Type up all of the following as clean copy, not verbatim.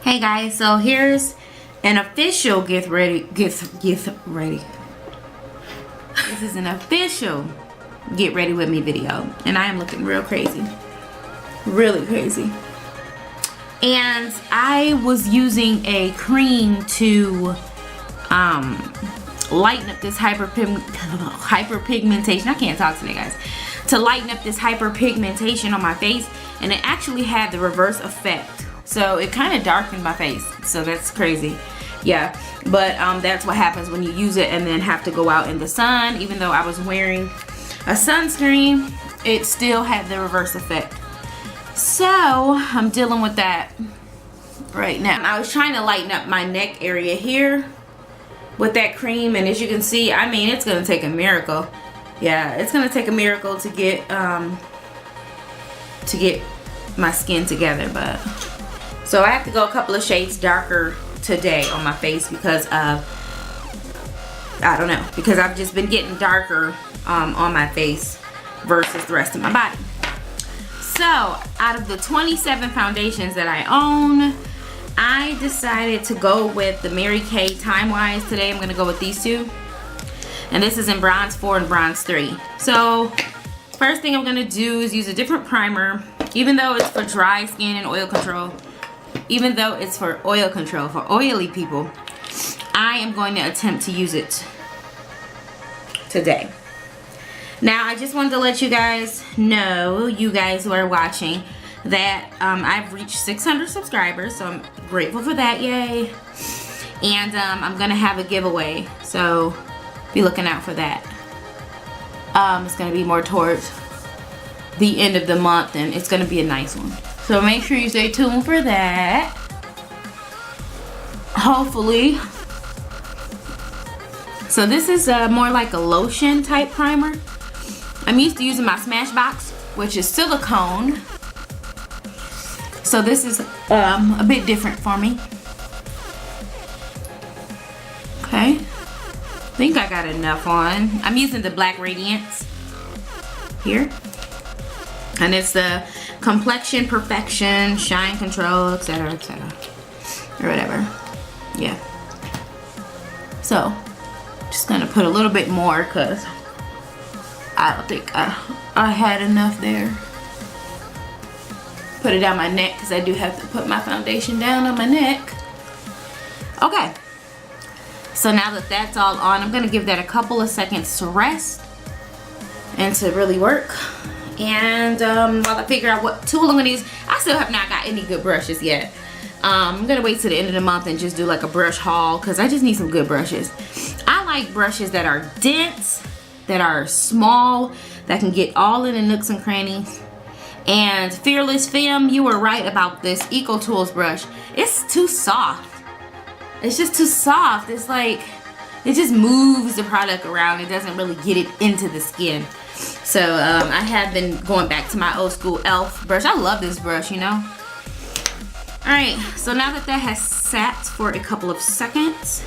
Hey guys, so here's an official gift ready. This is an official get ready with me video, and I am looking real crazy, really crazy. And I was using a cream to lighten up this hyperpigmentation. I can't talk today, guys. To lighten up this hyperpigmentation on my face, and it actually had the reverse effect. So it kind of darkened my face. So that's crazy. Yeah, but that's what happens when you use it and then have to go out in the sun. Even though I was wearing a sunscreen, it still had the reverse effect. So I'm dealing with that right now. I was trying to lighten up my neck area here with that cream, and as you can see, I mean, it's gonna take a miracle. Yeah, it's gonna take a miracle to get my skin together. But so I have to go a couple of shades darker today on my face because of, I don't know, because I've just been getting darker on my face versus the rest of my body. So out of the 27 foundations that I own, I decided to go with the Mary Kay Timewise today. I'm gonna go with these two, and this is in bronze 4 and bronze 3. So first thing I'm gonna do is use a different primer, even though it's for dry skin and oil control. Even though it's for oil control, for oily people, I am going to attempt to use it today. Now, I just wanted to let you guys know, you guys who are watching, that I've reached 600 subscribers, so I'm grateful for that, yay. And I'm going to have a giveaway, so be looking out for that. It's going to be more towards the end of the month, and it's going to be a nice one. So make sure you stay tuned for that. Hopefully. So this is more like a lotion type primer. I'm used to using my Smashbox, which is silicone. So this is a bit different for me. Okay. I think I got enough on. I'm using the Black Radiance here. And it's the Complexion Perfection, Shine Control, etc., etc. Or whatever. Yeah. So, just gonna put a little bit more because I don't think I had enough there. Put it down my neck because I do have to put my foundation down on my neck. Okay. So now that that's all on, I'm gonna give that a couple of seconds to rest and to really work. And while I figure out what tool I'm gonna use, I still have not got any good brushes yet. I'm gonna wait till the end of the month and just do like a brush haul because I just need some good brushes. I like brushes that are dense, that are small, that can get all in the nooks and crannies. And Fearless Femme, you were right about this Eco Tools brush. It's too soft. It's just too soft. It's like, it just moves the product around. It doesn't really get it into the skin. So I have been going back to my old school e.l.f. brush. I love this brush, you know. Alright, so now that that has sat for a couple of seconds,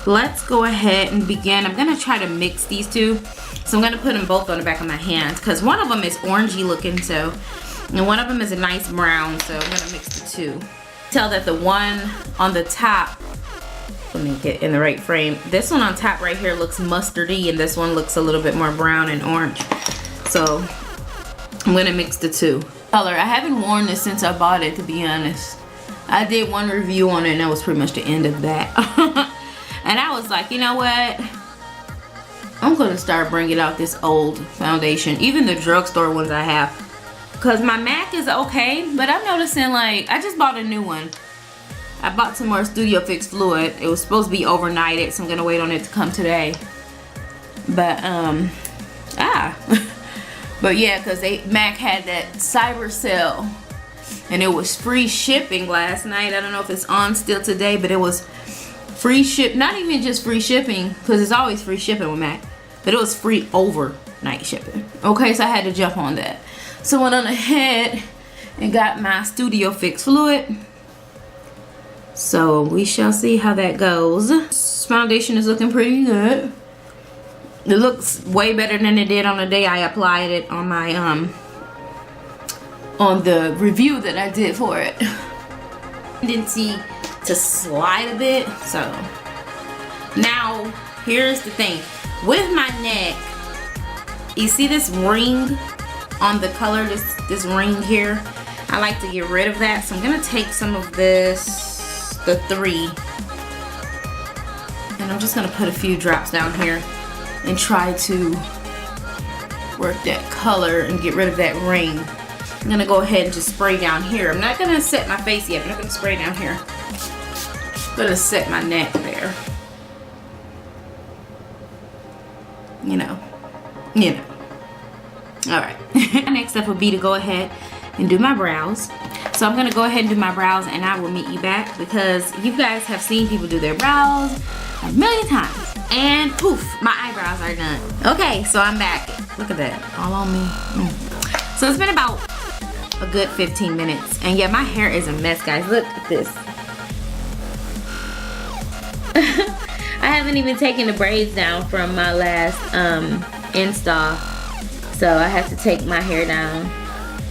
let's go ahead and begin. I'm going to try to mix these two. So I'm going to put them both on the back of my hands because one of them is orangey looking, so, and one of them is a nice brown, so I'm going to mix the two. Tell that the one on the top, let me get in the right frame. This one on top right here looks mustardy, and this one looks a little bit more brown and orange. So I'm gonna mix the two. Color, I haven't worn this since I bought it, to be honest. I did one review on it, and that was pretty much the end of that. And I was like, you know what? I'm gonna start bringing out this old foundation, even the drugstore ones I have. Cause my MAC is okay, but I'm noticing like, I just bought a new one. I bought some more Studio Fix fluid. It was supposed to be overnighted, so I'm gonna wait on it to come today. But but yeah, because MAC had that cyber sale, and it was free shipping last night. I don't know if it's on still today, but it was free ship. Not even just free shipping, because it's always free shipping with MAC, but it was free overnight shipping. Okay, so I had to jump on that. So I went on ahead and got my Studio Fix fluid. So we shall see how that goes. This foundation is looking pretty good. It looks way better than it did on the day I applied it on my on the review that I did for it. tendency to slide a bit. So now here's the thing with my neck. You see this ring on the color, this ring here? I like to get rid of that, so I'm gonna take some of this, the 3, and I'm just gonna put a few drops down here and try to work that color and get rid of that ring. I'm gonna go ahead and just spray down here. I'm not gonna set my face yet. I'm not gonna spray down here. I'm gonna set my neck there. You know. All right. Next up would be to go ahead and do my brows. So I'm gonna go ahead and do my brows, and I will meet you back because you guys have seen people do their brows a million times. And poof, my eyebrows are done. Okay, so I'm back. Look at that, all on me. So it's been about a good 15 minutes. And yeah, my hair is a mess, guys. Look at this. I haven't even taken the braids down from my last install. So I have to take my hair down.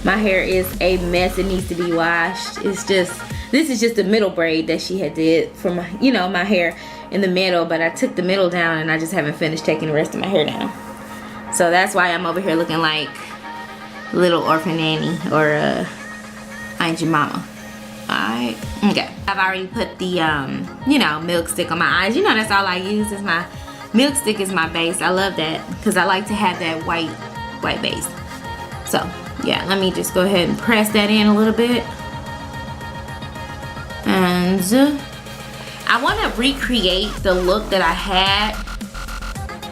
My hair is a mess. It needs to be washed. It's just, this is just the middle braid that she had did for my, you know, my hair in the middle. But I took the middle down and I just haven't finished taking the rest of my hair down. So that's why I'm over here looking like little orphan Annie or I Ain't Your Mama. Alright, okay. I've already put the, you know, milk stick on my eyes. You know, that's all I use is my milk stick is my base. I love that because I like to have that white base. So, yeah, let me just go ahead and press that in a little bit. And I want to recreate the look that I had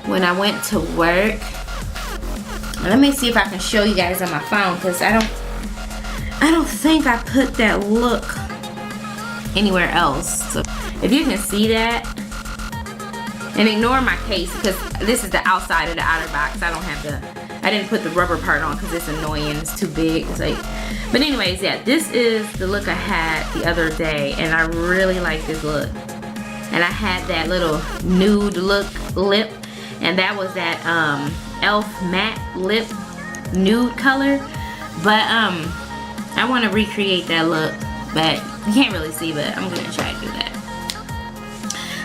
when I went to work. Let me see if I can show you guys on my phone because I don't think I put that look anywhere else. So if you can see that, and ignore my case because this is the outside of the outer box. I didn't put the rubber part on because it's annoying. It's too big. It's like, but anyways, yeah, this is the look I had the other day, and I really like this look. And I had that little nude look lip, and that was that Elf matte lip nude color. But I want to recreate that look, but you can't really see, but I'm gonna try to do that.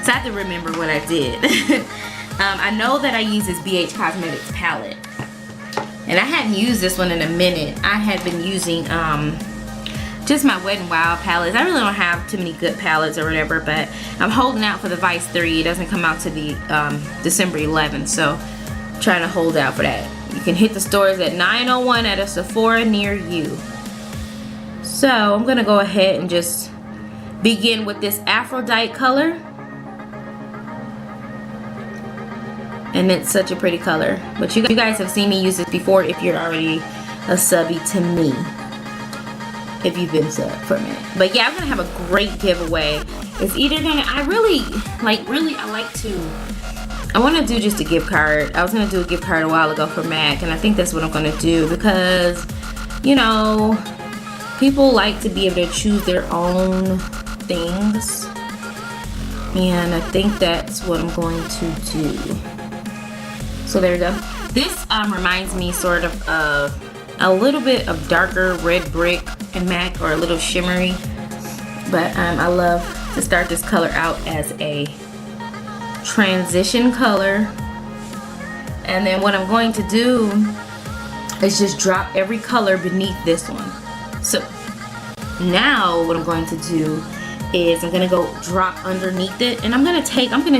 So I have to remember what I did. I know that I use this BH Cosmetics palette, and I hadn't used this one in a minute. I had been using just my Wet n Wild palettes. I really don't have too many good palettes or whatever, but I'm holding out for the Vice 3. It doesn't come out to the December 11th, so I'm trying to hold out for that. You can hit the stores at 901 at a Sephora near you. So I'm gonna go ahead and just begin with this Aphrodite color. And it's such a pretty color. But you guys have seen me use this before if you're already a subby to me. If you've been sub for a minute. But yeah, I'm gonna have a great giveaway. It's either gonna, I want to do just a gift card. I was gonna do a gift card a while ago for MAC, and I think that's what I'm gonna do because, you know, people like to be able to choose their own things. And I think that's what I'm going to do. So there you go. This reminds me sort of a little bit of darker red brick and MAC, or a little shimmery. But I love to start this color out as a transition color. And then what I'm going to do is just drop every color beneath this one. So now what I'm going to do is I'm gonna go drop underneath it, and I'm gonna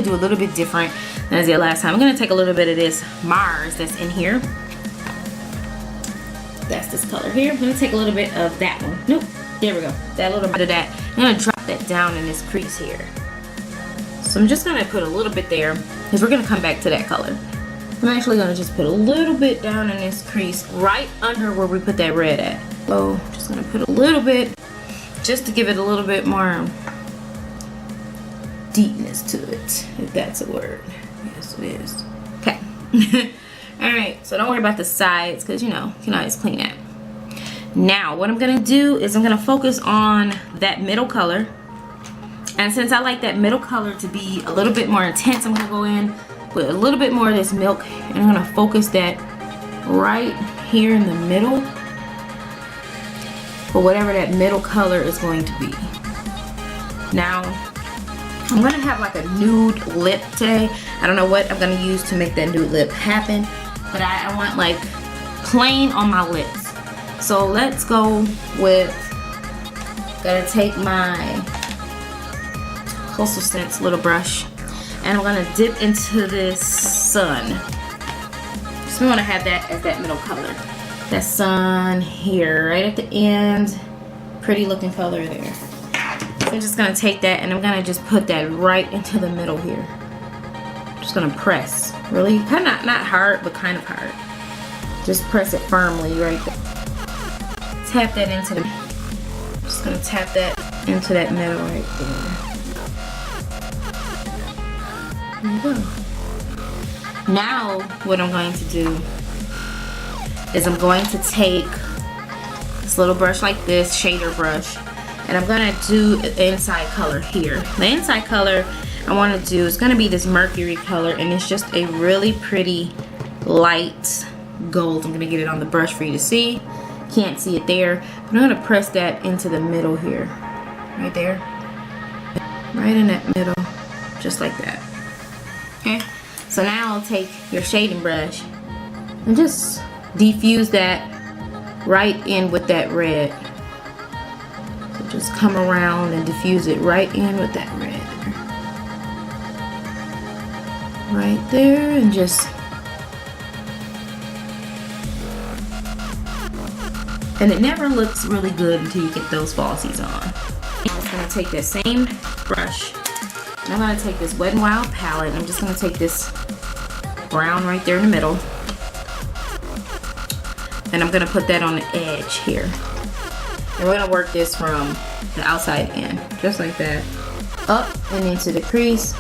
do a little bit different than I did last time. I'm gonna take a little bit of this Mars that's in here. That's this color here. I'm gonna take a little bit of that one. Nope, there we go. That little bit of that. I'm gonna drop that down in this crease here. So I'm just gonna put a little bit there because we're gonna come back to that color. I'm actually gonna just put a little bit down in this crease right under where we put that red at. So just gonna put a little bit just to give it a little bit more deepness to it, if that's a word. Yes, it is. Okay. Alright, so don't worry about the sides because, you know, you can always clean that. Now, what I'm going to do is I'm going to focus on that middle color. And since I like that middle color to be a little bit more intense, I'm going to go in with a little bit more of this milk. And I'm going to focus that right here in the middle for whatever that middle color is going to be. Now, I'm gonna have like a nude lip today. I don't know what I'm gonna use to make that nude lip happen, but I want like plain on my lips. So let's go with, gonna take my Coastal Scents little brush, and I'm gonna dip into this Sun. So we wanna have that as that middle color. That Sun here, right at the end. Pretty looking color there. So I'm just gonna take that and I'm gonna just put that right into the middle here. Just gonna press, really, kind of not hard, but kind of hard. Just press it firmly right there. Tap that into the, just gonna tap that into that middle right there. There you go. Now what I'm going to do is I'm going to take this little brush like this, shader brush, and I'm gonna do the inside color here. The inside color I want to do is gonna be this mercury color, and it's just a really pretty light gold. I'm gonna get it on the brush for you to see. Can't see it there, but I'm gonna press that into the middle here, right there, right in that middle, just like that. Okay, so now I'll take your shading brush and just diffuse that right in with that red. So just come around and diffuse it right in with that red. Right there, and just, and it never looks really good until you get those falsies on. I'm just gonna take that same brush, and I'm gonna take this Wet n Wild palette, and I'm just gonna take this brown right there in the middle, and I'm gonna put that on the edge here. And we're gonna work this from the outside in, just like that, up and into the crease.